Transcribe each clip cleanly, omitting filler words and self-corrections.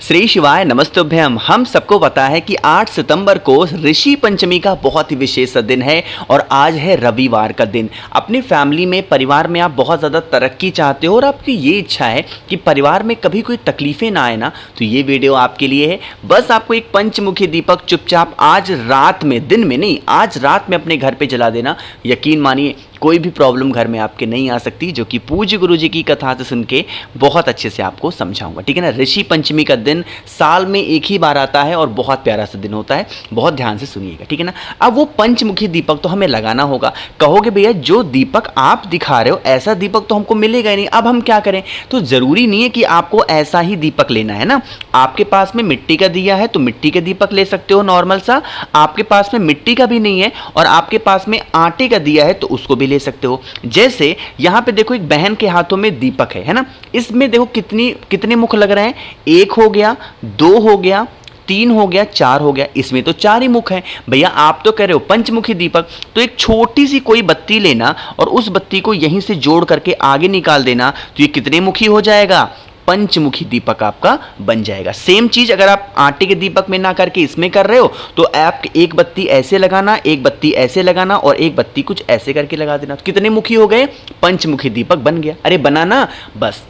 श्री शिवाय नमस्तुभ्यम। हम सबको पता है कि 8 सितंबर को ऋषि पंचमी का बहुत ही विशेष दिन है और आज है रविवार का दिन। अपनी फैमिली में, परिवार में आप बहुत ज़्यादा तरक्की चाहते हो और आपकी ये इच्छा है कि परिवार में कभी कोई तकलीफ़ें ना आए ना, तो ये वीडियो आपके लिए है। बस आपको एक पंचमुखी दीपक चुपचाप आज रात में, दिन में नहीं, आज रात में अपने घर पे जला देना। यकीन मानिए कोई भी प्रॉब्लम घर में आपके नहीं आ सकती, जो कि पूज्य गुरु जी की कथा से सुन के बहुत अच्छे से आपको समझाऊंगा, ठीक है ना। ऋषि पंचमी का दिन साल में एक ही बार आता है और बहुत प्यारा सा दिन होता है, बहुत ध्यान से सुनिएगा, ठीक है ना। अब वो पंचमुखी दीपक तो हमें लगाना होगा। कहोगे भैया जो दीपक आप दिखा रहे हो ऐसा दीपक तो हमको मिलेगा ही नहीं, अब हम क्या करें। तो ज़रूरी नहीं है कि आपको ऐसा ही दीपक लेना है ना। आपके पास में मिट्टी का दिया है तो मिट्टी के दीपक ले सकते हो नॉर्मल सा। आपके पास में मिट्टी का भी नहीं है और आपके पास में आटे का दिया है तो उसको भी ले सकते हो। जैसे यहां पे देखो एक बहन के हाथों में दीपक है ना। इसमें देखो कितने मुख लग रहे हैं। एक हो गया, दो हो गया, तीन हो गया, चार हो गया। इसमें तो चार ही मुख हैं। भैया आप तो कह रहे हो पंचमुखी दीपक, तो एक छोटी सी कोई बत्ती लेना और उस बत्ती को यहीं से जोड़ करके आगे निकाल देना, तो ये कितने मुखी हो जाएगा, पंचमुखी दीपक आपका बन जाएगा। सेम चीज अगर आप आटे के दीपक में ना करके इसमें कर रहे हो तो आप एक बत्ती ऐसे लगाना, एक बत्ती ऐसे लगाना और एक बत्ती कुछ ऐसे करके लगा देना, तो कितने मुखी हो गए, पंचमुखी दीपक बन गया। अरे बनाना बस।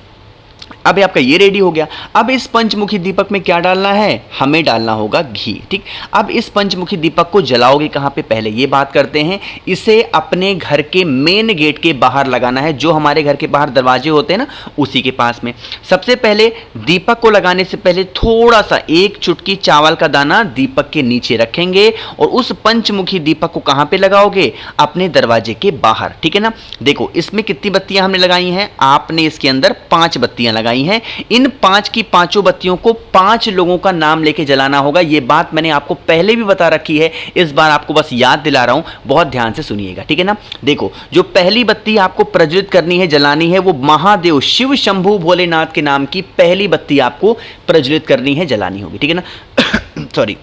अब आपका ये रेडी हो गया। अब इस पंचमुखी दीपक में क्या डालना है, हमें डालना होगा घी, ठीक। अब इस पंचमुखी दीपक को जलाओगे कहाँ पे, पहले ये बात करते हैं। इसे अपने घर के मेन गेट के बाहर लगाना है, जो हमारे घर के बाहर दरवाजे होते हैं ना, उसी के पास में। सबसे पहले दीपक को लगाने से पहले थोड़ा सा एक चुटकी चावल का दाना दीपक के नीचे रखेंगे और उस पंचमुखी दीपक को कहाँ पे लगाओगे, अपने दरवाजे के बाहर, ठीक है ना। देखो इसमें कितनी बत्तियां हमने लगाई हैं, आपने इसके अंदर 5 बत्तियां लगाई हैं। इन 5 की पांचों बत्तियों को 5 लोगों का नाम लेके जलाना होगा। यह बात मैंने आपको पहले भी बता रखी है, इस बार आपको बस याद दिला रहा हूं, बहुत ध्यान से सुनिएगा, ठीक है ना। देखो जो पहली बत्ती आपको प्रज्वलित करनी है, जलानी है, वो महादेव शिव शंभू भोलेनाथ के नाम की पहली बत्ती आपको प्रज्वलित करनी है, जलानी होगी, ठीक है ना। सॉरी।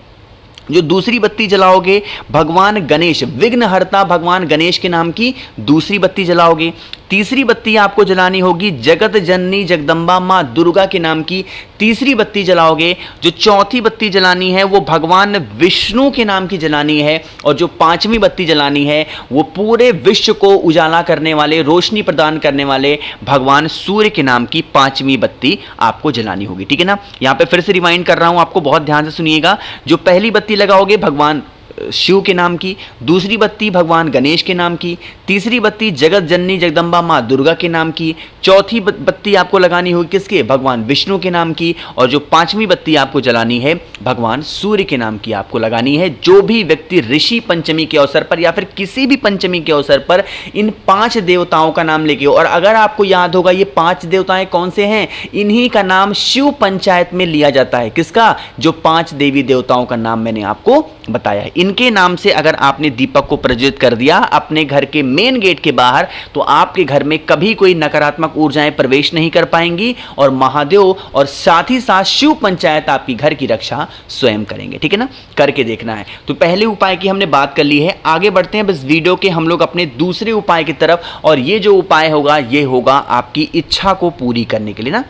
जो दूसरी बत्ती जलाओगे, भगवान गणेश, विघ्नहर्ता भगवान गणेश के नाम की दूसरी बत्ती जलाओगे। तीसरी बत्ती आपको जलानी होगी जगत जननी जगदम्बा माँ दुर्गा के नाम की तीसरी बत्ती जलाओगे। जो चौथी बत्ती जलानी है वो भगवान विष्णु के नाम की जलानी है और जो 5वीं बत्ती जलानी है वो पूरे विश्व को उजाला करने वाले, रोशनी प्रदान करने वाले भगवान सूर्य के नाम की 5वीं बत्ती आपको जलानी होगी, ठीक है ना। यहां पे फिर से रिमाइंड कर रहा हूं आपको, बहुत ध्यान से सुनिएगा। जो पहली बत्ती लगाओगे भगवान शिव के नाम की, दूसरी बत्ती भगवान गणेश के नाम की, तीसरी बत्ती जगत जननी जगदम्बा माँ दुर्गा के नाम की, चौथी बत्ती आपको लगानी होगी किसके, भगवान विष्णु के नाम की, और जो 5वीं बत्ती आपको जलानी है भगवान सूर्य के नाम की आपको लगानी है। जो भी व्यक्ति ऋषि पंचमी के अवसर पर या फिर किसी भी पंचमी के अवसर पर इन 5 देवताओं का नाम लेके, और अगर आपको याद होगा ये 5 देवताएं कौन से हैं, इन्हीं का नाम शिव पंचायत में लिया जाता है। किसका, जो 5 देवी देवताओं का नाम मैंने आपको बताया है, इनके नाम से अगर आपने दीपक को प्रज्वलित कर दिया अपने घर के मेन गेट के बाहर, तो आपके घर में कभी कोई नकारात्मक ऊर्जाएं प्रवेश नहीं कर पाएंगी और महादेव और साथ ही साथ शिव पंचायत आपकी घर की रक्षा स्वयं करेंगे, ठीक है ना। करके देखना है। तो पहले उपाय की हमने बात कर ली है, आगे बढ़ते हैं बस वीडियो के हम लोग अपने दूसरे उपाय की तरफ। और ये जो उपाय होगा ये होगा आपकी इच्छा को पूरी करने के लिए ना।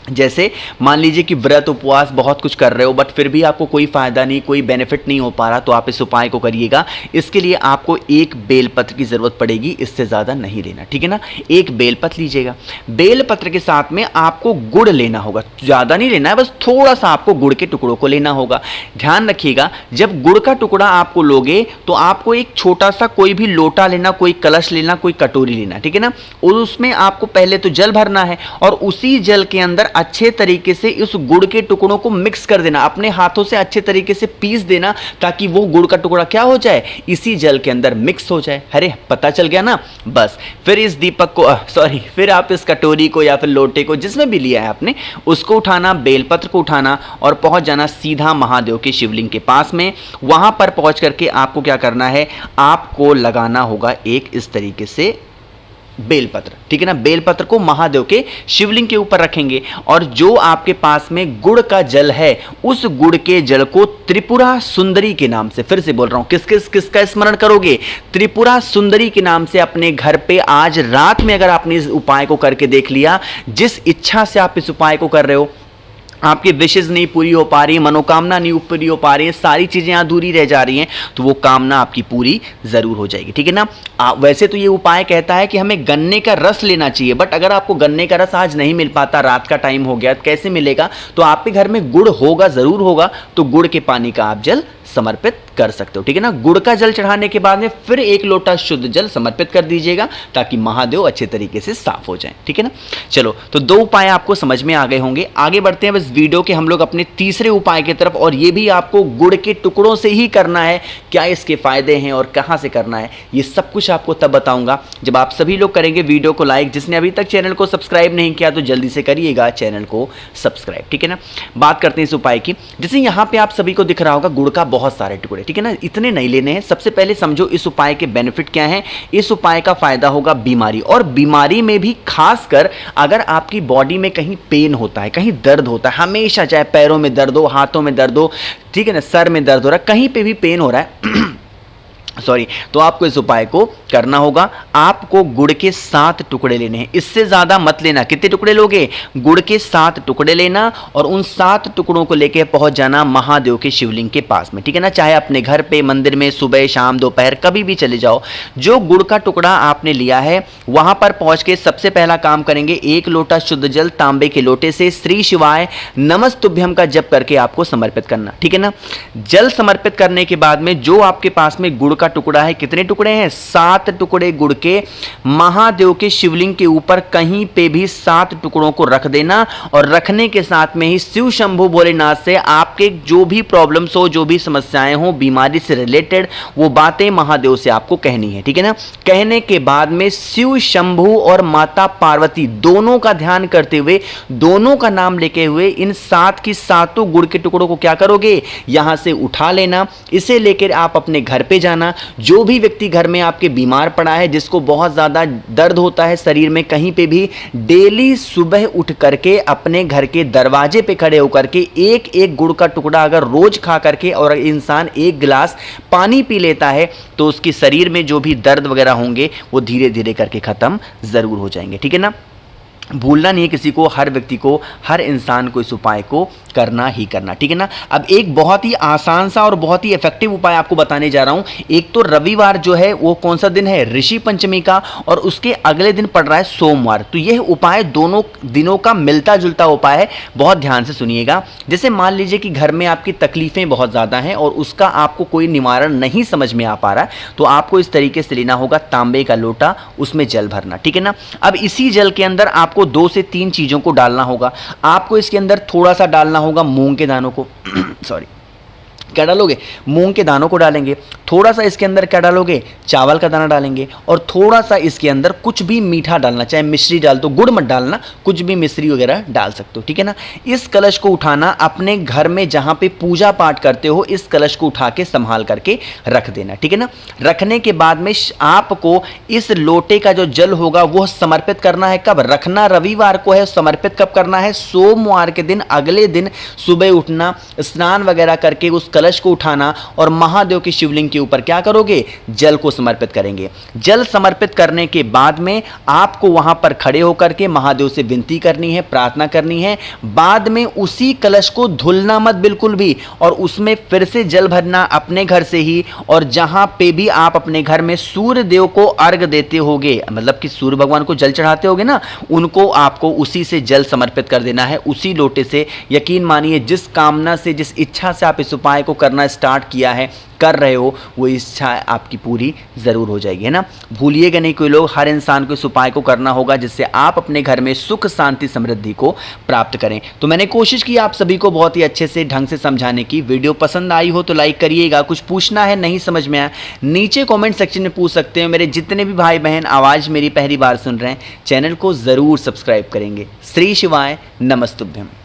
जैसे मान लीजिए कि व्रत उपवास बहुत कुछ कर रहे हो बट फिर भी आपको कोई फायदा नहीं, कोई बेनिफिट नहीं हो पा रहा, तो आप इस उपाय को करिएगा। इसके लिए आपको एक बेलपत्र की जरूरत पड़ेगी, इससे ज्यादा नहीं लेना, ठीक है ना। एक बेलपत्र लीजिएगा। बेलपत्र के साथ में आपको गुड़ लेना होगा, ज्यादा नहीं लेना है, बस थोड़ा सा आपको गुड़ के टुकड़ों को लेना होगा। ध्यान रखिएगा जब गुड़ का टुकड़ा आपको लोगे तो आपको एक छोटा सा कोई भी लोटा लेना, कोई कलश लेना, कोई कटोरी लेना, ठीक है ना। और उसमें आपको पहले तो जल भरना है और उसी जल के अंदर अच्छे तरीके से इस गुड़ के टुकड़ों को मिक्स कर देना, अपने हाथों से अच्छे तरीके से पीस देना ताकि वो गुड़ का टुकड़ा क्या हो जाए, इसी जल के अंदर मिक्स हो जाए। अरे पता चल गया ना। बस फिर इस दीपक को फिर आप इस कटोरी को या फिर लोटे को, जिसमें भी लिया है आपने, उसको उठाना, बेलपत्र को उठाना और पहुंच जाना सीधा महादेव के शिवलिंग के पास में। वहां पर पहुंच करके आपको क्या करना है, आपको लगाना होगा एक इस तरीके से बेलपत्र, ठीक है ना। बेलपत्र को महादेव के शिवलिंग के ऊपर रखेंगे और जो आपके पास में गुड़ का जल है उस गुड़ के जल को त्रिपुरा सुंदरी के नाम से, फिर से बोल रहा हूं, किसका स्मरण करोगे, त्रिपुरा सुंदरी के नाम से अपने घर पे आज रात में अगर आपने इस उपाय को करके देख लिया, जिस इच्छा से आप इस उपाय को कर रहे हो, आपकी विशेष नहीं पूरी हो पा रही है, मनोकामना नहीं पूरी हो पा रही है, सारी चीज़ें अधूरी रह जा रही हैं, तो वो कामना आपकी पूरी ज़रूर हो जाएगी, ठीक है ना। वैसे तो ये उपाय कहता है कि हमें गन्ने का रस लेना चाहिए, बट अगर आपको गन्ने का रस आज नहीं मिल पाता, रात का टाइम हो गया, कैसे मिलेगा, तो आपके घर में गुड़ होगा, ज़रूर होगा, तो गुड़ के पानी का आप जल समर्पित कर सकते हो, ठीक है ना। गुड़ का जल चढ़ाने के बाद में फिर 1 लोटा शुद्ध जल समर्पित कर दीजिएगा, ताकि महादेव अच्छे तरीके से साफ हो जाएं, ठीक है ना। चलो, तो 2 उपाय आपको समझ में आ गए होंगे। आगे बढ़ते हैं बस वीडियो के हम लोग अपने तीसरे उपाय की तरफ, और ये भी आपको गुड़ के टुकड़ों से ही करना है। क्या इसके फायदे हैं और कहाँ से करना है, ये सब कुछ आपको तब बताऊंगा जब आप सभी लोग करेंगे वीडियो को लाइक। जिसने अभी तक चैनल को सब्सक्राइब नहीं किया तो जल्दी से करिएगा चैनल को सब्सक्राइब, ठीक है ना। बात करते हैं इस उपाय की। जैसे यहाँ पे आप सभी को दिख रहा होगा गुड़ का बहुत सारे टुकड़े, ठीक है ना, इतने नहीं लेने हैं। सबसे पहले समझो इस उपाय के बेनिफिट क्या हैं। इस उपाय का फायदा होगा बीमारी, और बीमारी में भी खासकर अगर आपकी बॉडी में कहीं पेन होता है, कहीं दर्द होता है, हमेशा चाहे पैरों में दर्द हो, हाथों में दर्द हो, ठीक है ना, सर में दर्द हो रहा है, कहीं पे भी पेन हो रहा है सॉरी, तो आपको इस उपाय को करना होगा। आपको गुड़ के 7 टुकड़े लेने हैं, इससे ज्यादा मत लेना। कितने टुकड़े लोगे? गुड़ के 7 टुकड़े लेना, और उन 7 टुकड़ों को लेके पहुंच जाना महादेव के शिवलिंग के पास में, ठीक है ना। चाहे अपने घर पे, मंदिर में, सुबह शाम दोपहर कभी भी चले जाओ। जो गुड़ का टुकड़ा आपने लिया है वहां पर पहुंच के सबसे पहला काम करेंगे, 1 लोटा शुद्ध जल तांबे के लोटे से श्री शिवाय नमस्तुभ्यम का जप करके आपको समर्पित करना, ठीक है ना। जल समर्पित करने के बाद में जो आपके पास में गुड़ का टुकड़ा है, कितने टुकड़े हैं? 7 टुकड़े गुड़ के महादेव के शिवलिंग के ऊपर कहीं पे भी 7 टुकड़ों को रख देना, और रखने के साथ में ही शिव शंभु भोलेनाथ से आपके जो भी प्रॉब्लम्स हो, जो भी समस्याएं हो, बीमारी से रिलेटेड, वो बातें महादेव से आपको कहनी है, ठीक है ना। कहने के बाद में शिव शंभु और माता पार्वती दोनों का ध्यान करते हुए, दोनों का नाम लेके हुए, इन 7 की 7 गुड़ के टुकड़ों को क्या करोगे? यहां से उठा लेना। इसे लेकर आप अपने घर पे जाना। जो भी व्यक्ति घर में आपके बीमार पड़ा है, जिसको बहुत ज़्यादा दर्द होता है शरीर में कहीं पे भी, डेली सुबह उठ करके अपने घर के दरवाजे पे खड़े होकर के 1-1 गुड़ का टुकड़ा अगर रोज खा करके और इंसान 1 गिलास पानी पी लेता है, तो उसके शरीर में जो भी दर्द वगैरह होंगे वो धीरे धीरे करके खत्म जरूर हो जाएंगे, ठीक है ना। भूलना नहीं है किसी को, हर व्यक्ति को, हर इंसान को इस उपाय को करना ही करना, ठीक है ना। अब एक बहुत ही आसान सा और बहुत ही इफेक्टिव उपाय आपको बताने जा रहा हूं। एक तो रविवार जो है वो कौन सा दिन है? ऋषि पंचमी का, और उसके अगले दिन पड़ रहा है सोमवार। तो यह उपाय दोनों दिनों का मिलता जुलता उपाय है, बहुत ध्यान से सुनिएगा। जैसे मान लीजिए कि घर में आपकी तकलीफें बहुत ज़्यादा हैं और उसका आपको कोई निवारण नहीं समझ में आ पा रहा है, तो आपको इस तरीके से लेना होगा, तांबे का लोटा, उसमें जल भरना, ठीक है ना। अब इसी जल के अंदर आपको 2 से 3 चीज़ों को डालना होगा। आपको इसके अंदर थोड़ा सा डालना होगा मूंग के दानों को सॉरी, क्या डालोगे? मूंग के दानों को डालेंगे। थोड़ा सा इसके अंदर क्या डालोगे? चावल का दाना डालेंगे, और थोड़ा सा इसके अंदर कुछ भी मीठा डालना, चाहे मिश्री डाल दो, गुड़ मत डालना, कुछ भी मिश्री वगैरह डाल सकते हो, ठीक है ना। इस कलश को उठाना, अपने घर में जहां पे पूजा पाठ करते हो, इस कलश को उठा के संभाल करके रख देना, ठीक है ना। रखने के बाद में आपको इस लोटे का जो जल होगा वो समर्पित करना है। कब? रखना रविवार को है, समर्पित कब करना है? सोमवार के दिन, अगले दिन सुबह उठना, स्नान वगैरह करके उस कलश को उठाना, और महादेव की शिवलिंग के ऊपर क्या करोगे? जल को समर्पित करेंगे। जल समर्पित करने के बाद में आपको वहां पर खड़े होकर के महादेव से विनती करनी है, प्रार्थना करनी है। बाद में उसी कलश को धुलना मत बिल्कुल भी, और उसमें फिर से जल भरना अपने घर से ही, और जहां पे भी आप अपने घर में सूर्य देव को अर्घ देते होगे, मतलब कि सूर्य भगवान को जल चढ़ाते होगे ना, उनको आपको उसी से जल समर्पित कर देना है, उसी लोटे से। यकीन मानिए, जिस कामना से, जिस इच्छा से आप इस उपाय को करना स्टार्ट किया है, कर रहे हो, वो इच्छा आपकी पूरी जरूर हो जाएगी, है ना। भूलिएगा नहीं कोई लोग, हर इंसान को इस उपाय को करना होगा, जिससे आप अपने घर में सुख शांति समृद्धि को प्राप्त करें। तो मैंने कोशिश की आप सभी को बहुत ही अच्छे से ढंग से समझाने की। वीडियो पसंद आई हो तो लाइक करिएगा। कुछ पूछना है, नहीं समझ में आया, नीचे कॉमेंट सेक्शन में पूछ सकते हो। मेरे जितने भी भाई बहन आवाज़ मेरी पहली बार सुन रहे हैं, चैनल को ज़रूर सब्सक्राइब करेंगे। श्री शिवाय नमस्तुभ्यम।